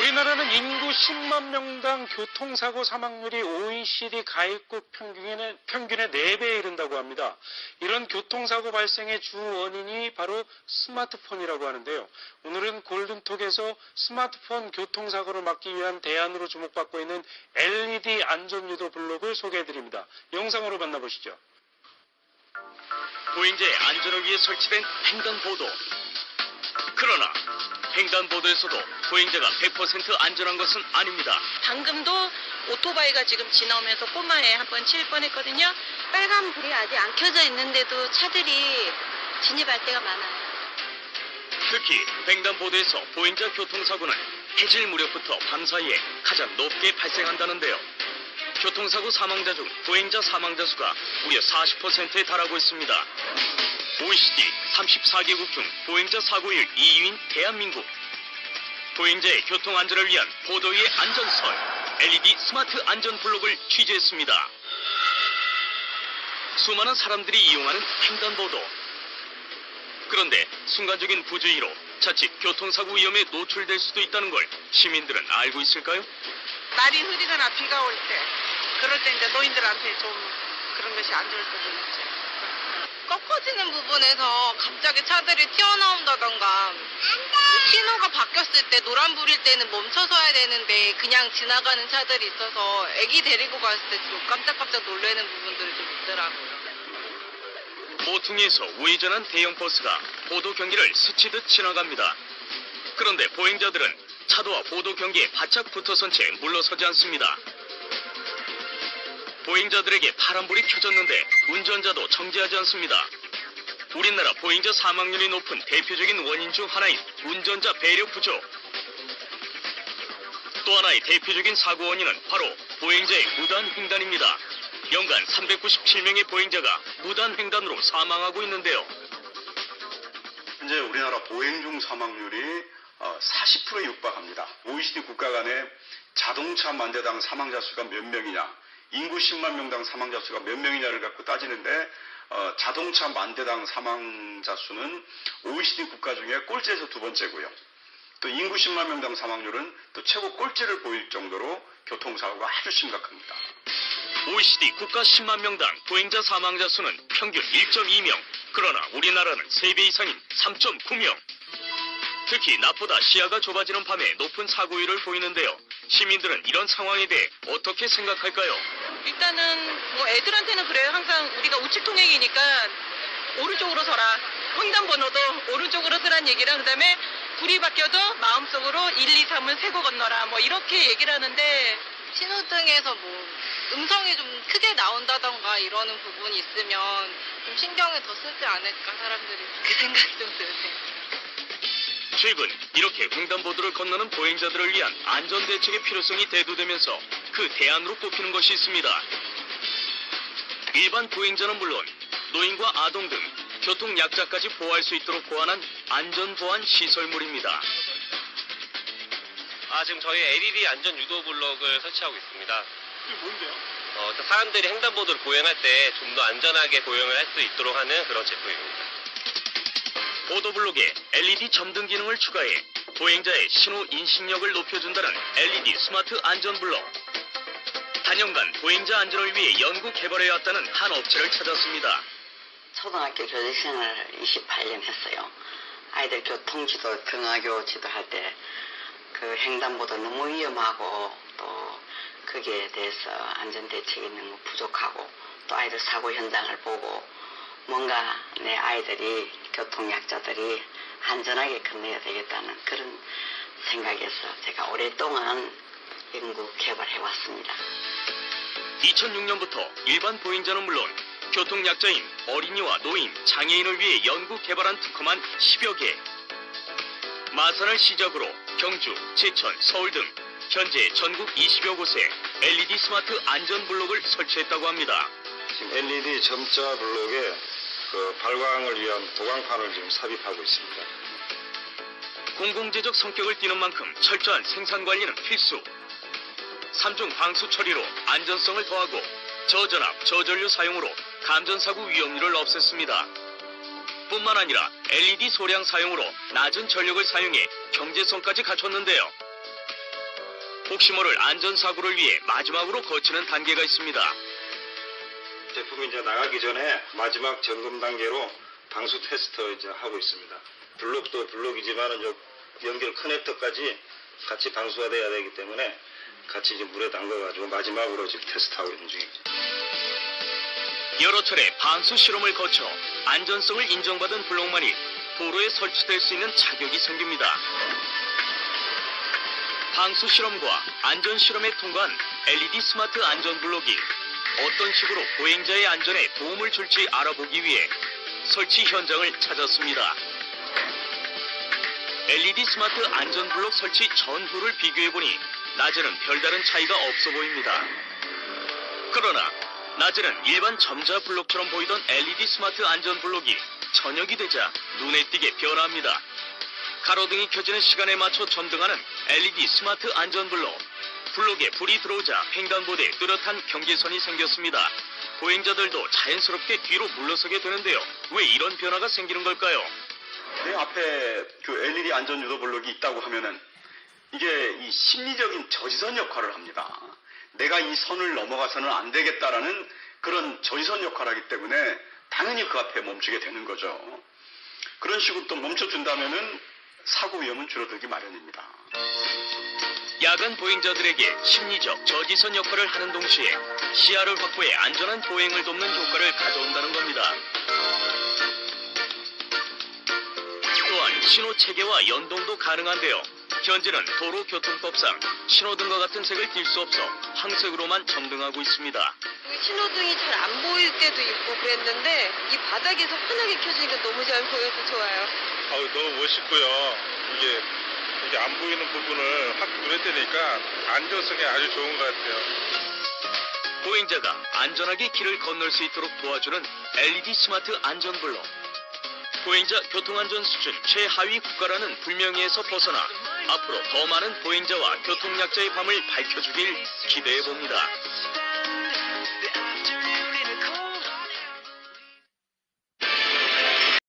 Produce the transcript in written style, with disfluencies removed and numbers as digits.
우리나라는 인구 10만 명당 교통사고 사망률이 OECD 가입국 평균의 4배에 이른다고 합니다. 이런 교통사고 발생의 주 원인이 바로 스마트폰이라고 하는데요. 오늘은 골든톡에서 스마트폰 교통사고를 막기 위한 대안으로 주목받고 있는 LED 안전유도 블록을 소개해드립니다. 영상으로 만나보시죠. 보행자의 안전을 위해 설치된 횡단보도. 그러나 횡단보도에서도 보행자가 100% 안전한 것은 아닙니다. 방금도 오토바이가 지금 지나오면서 꼬마에 한 번 칠 뻔했거든요. 빨간 불이 아직 안 켜져 있는데도 차들이 진입할 때가 많아요. 특히 횡단보도에서 보행자 교통사고는 해질 무렵부터 밤사이에 가장 높게 발생한다는데요. 교통사고 사망자 중 보행자 사망자 수가 무려 40%에 달하고 있습니다. OECD 34개국 중 보행자 사고율 2위인 대한민국. 보행자의 교통안전을 위한 보도위의 안전설, LED 스마트 안전 블록을 취재했습니다. 수많은 사람들이 이용하는 횡단보도. 그런데 순간적인 부주의로 자칫 교통사고 위험에 노출될 수도 있다는 걸 시민들은 알고 있을까요? 날이 흐리거나 비가 올 때, 그럴 때 이제 노인들한테 좀 그런 것이 안 좋을 수도 있죠. 꺾어지는 부분에서 갑자기 차들이 튀어나온다던가 신호가 바뀌었을 때 노란불일 때는 멈춰서야 되는데 그냥 지나가는 차들이 있어서 애기 데리고 갔을 때 좀 깜짝깜짝 놀라는 부분들이 좀 있더라고요. 모퉁이에서 우회전한 대형 버스가 보도 경기를 스치듯 지나갑니다. 그런데 보행자들은 차도와 보도 경기에 바짝 붙어선 채 물러서지 않습니다. 보행자들에게 파란불이 켜졌는데 운전자도 정지하지 않습니다. 우리나라 보행자 사망률이 높은 대표적인 원인 중 하나인 운전자 배려 부족. 또 하나의 대표적인 사고 원인은 바로 보행자의 무단 횡단입니다. 연간 397명의 보행자가 무단 횡단으로 사망하고 있는데요. 현재 우리나라 보행 중 사망률이 40%에 육박합니다. OECD 국가 간의 자동차 만 대당 사망자 수가 몇 명이냐, 인구 10만 명당 사망자 수가 몇 명이냐를 갖고 따지는데 자동차 만 대당 사망자 수는 OECD 국가 중에 꼴찌에서 두 번째고요. 또 인구 10만 명당 사망률은 또 최고 꼴찌를 보일 정도로 교통사고가 아주 심각합니다. OECD 국가 10만 명당 보행자 사망자 수는 평균 1.2명. 그러나 우리나라는 3배 이상인 3.9명. 특히 낮보다 시야가 좁아지는 밤에 높은 사고율을 보이는데요. 시민들은 이런 상황에 대해 어떻게 생각할까요? 일단은 뭐 애들한테는 그래요. 항상 우리가 우측 통행이니까 오른쪽으로 서라. 횡단번호도 오른쪽으로 서란 얘기랑 그다음에 불이 바뀌어도 마음속으로 1, 2, 3을 세고 건너라. 뭐 이렇게 얘기를 하는데 신호등에서 뭐 음성이 좀 크게 나온다던가 이러는 부분이 있으면 좀 신경을 더 쓰지 않을까 사람들이 그렇게 생각이 좀 드네요. 최근 이렇게 횡단보도를 건너는 보행자들을 위한 안전대책의 필요성이 대두되면서 그 대안으로 꼽히는 것이 있습니다. 일반 보행자는 물론 노인과 아동 등 교통약자까지 보호할 수 있도록 고안한 안전보안 시설물입니다. 지금 저희 LED 안전 유도 블록을 설치하고 있습니다. 이게 뭔데요? 사람들이 횡단보도를 보행할 때 좀 더 안전하게 보행을 할 수 있도록 하는 그런 제품입니다. 보도블록에 LED 점등 기능을 추가해 보행자의 신호 인식력을 높여준다는 LED 스마트 안전블록. 단연간 보행자 안전을 위해 연구 개발해왔다는 한 업체를 찾았습니다. 초등학교 교직생을 28년 했어요. 아이들 교통지도, 등하교 지도할 때 그 횡단보도 너무 위험하고 또 거기에 대해서 안전대책이 너무 부족하고 또 아이들 사고 현장을 보고 뭔가 내 아이들이 교통약자들이 안전하게 건너야 되겠다는 그런 생각에서 제가 오랫동안 연구 개발해왔습니다. 2006년부터 일반 보행자는 물론 교통약자인 어린이와 노인, 장애인을 위해 연구 개발한 특허만 10여 개. 마산을 시작으로 경주, 제천, 서울 등 현재 전국 20여 곳에 LED 스마트 안전 블록을 설치했다고 합니다. 지금 LED 점자 블록에 발광을 위한 도광판을 지금 삽입하고 있습니다. 공공재적 성격을 띠는 만큼 철저한 생산 관리는 필수. 3중 방수 처리로 안전성을 더하고 저전압, 저전류 사용으로 감전사고 위험률을 없앴습니다. 뿐만 아니라 LED 소량 사용으로 낮은 전력을 사용해 경제성까지 갖췄는데요. 혹시 모를 안전사고를 위해 마지막으로 거치는 단계가 있습니다. 제품이 이제 나가기 전에 마지막 점검 단계로 방수 테스트 이제 하고 있습니다. 블록도 블록이지만은 연결 커넥터까지 같이 방수가 돼야 되기 때문에 같이 이제 물에 담가가지고 마지막으로 지금 테스트하고 있는 중입니다. 여러 차례 방수 실험을 거쳐 안전성을 인정받은 블록만이 도로에 설치될 수 있는 자격이 생깁니다. 방수 실험과 안전 실험에 통과한 LED 스마트 안전 블록이 어떤 식으로 보행자의 안전에 도움을 줄지 알아보기 위해 설치 현장을 찾았습니다. LED 스마트 안전 블록 설치 전후를 비교해보니 낮에는 별다른 차이가 없어 보입니다. 그러나 낮에는 일반 점자 블록처럼 보이던 LED 스마트 안전 블록이 저녁이 되자 눈에 띄게 변합니다. 가로등이 켜지는 시간에 맞춰 전등하는 LED 스마트 안전 블록. 블록에 불이 들어오자 횡단보도에 뚜렷한 경계선이 생겼습니다. 보행자들도 자연스럽게 뒤로 물러서게 되는데요. 왜 이런 변화가 생기는 걸까요? 내 앞에 그 LED 안전 유도 블록이 있다고 하면은 이게 이 심리적인 저지선 역할을 합니다. 내가 이 선을 넘어가서는 안 되겠다라는 그런 저지선 역할을 하기 때문에 당연히 그 앞에 멈추게 되는 거죠. 그런 식으로 또 멈춰준다면은 사고 위험은 줄어들기 마련입니다. 야간 보행자들에게 심리적 저지선 역할을 하는 동시에 시야를 확보해 안전한 보행을 돕는 효과를 가져온다는 겁니다. 또한 신호 체계와 연동도 가능한데요. 현재는 도로교통법상 신호등과 같은 색을 띌 수 없어 황색으로만 점등하고 있습니다. 신호등이 잘 안 보일 때도 있고 그랬는데 이 바닥에서 환하게 켜지니까 너무 잘 보여서 좋아요. 너무 멋있고요. 이게 안 보이는 부분을 확 눈에 띄니까 안전성이 아주 좋은 것 같아요. 보행자가 안전하게 길을 건널 수 있도록 도와주는 LED 스마트 안전블록. 보행자 교통안전 수준 최하위 국가라는 불명예에서 벗어나 앞으로 더 많은 보행자와 교통약자의 밤을 밝혀주길 기대해봅니다.